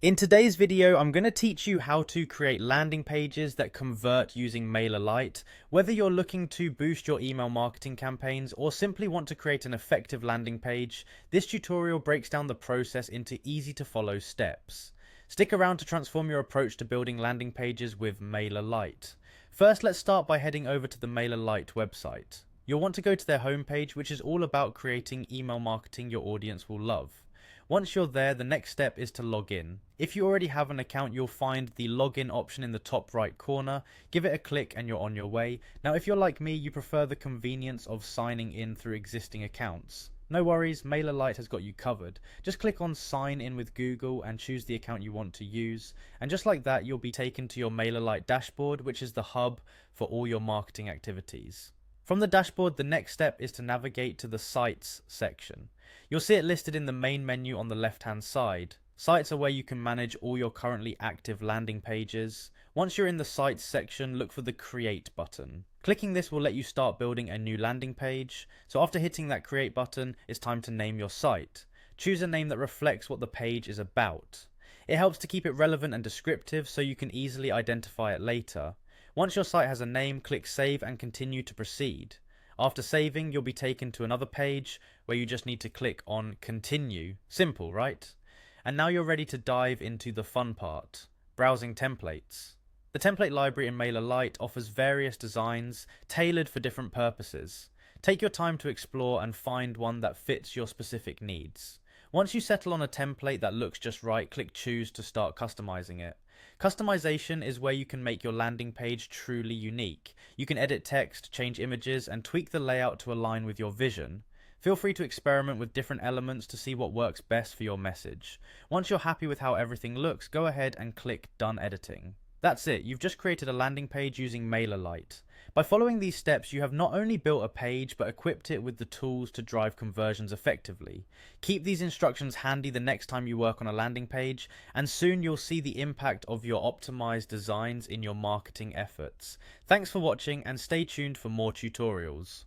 In today's video, I'm going to teach you how to create landing pages that convert using Mailerlite. Whether you're looking to boost your email marketing campaigns or simply want to create an effective landing page, this tutorial breaks down the process into easy to follow steps. Stick around to transform your approach to building landing pages with Mailerlite. First, let's start by heading over to the Mailerlite website. You'll want to go to their homepage, which is all about creating email marketing your audience will love. Once you're there, the next step is to log in. If you already have an account, you'll find the login option in the top right corner. Give it a click and you're on your way. Now, if you're like me, you prefer the convenience of signing in through existing accounts. No worries, Mailerlite has got you covered. Just click on sign in with Google and choose the account you want to use. And just like that, you'll be taken to your Mailerlite dashboard, which is the hub for all your marketing activities. From the dashboard, the next step is to navigate to the Sites section. You'll see it listed in the main menu on the left-hand side. Sites are where you can manage all your currently active landing pages. Once you're in the Sites section, look for the Create button. Clicking this will let you start building a new landing page. So after hitting that Create button, it's time to name your site. Choose a name that reflects what the page is about. It helps to keep it relevant and descriptive so you can easily identify it later. Once your site has a name, click Save and continue to proceed. After saving, you'll be taken to another page where you just need to click on Continue. Simple, right? And now you're ready to dive into the fun part, browsing templates. The template library in Mailerlite offers various designs tailored for different purposes. Take your time to explore and find one that fits your specific needs. Once you settle on a template that looks just right, click Choose to start customizing it. Customization is where you can make your landing page truly unique. You can edit text, change images, and tweak the layout to align with your vision. Feel free to experiment with different elements to see what works best for your message. Once you're happy with how everything looks, go ahead and click Done Editing. That's it, you've just created a landing page using Mailerlite. By following these steps, you have not only built a page, but equipped it with the tools to drive conversions effectively. Keep these instructions handy the next time you work on a landing page, and soon you'll see the impact of your optimized designs in your marketing efforts. Thanks for watching, and stay tuned for more tutorials.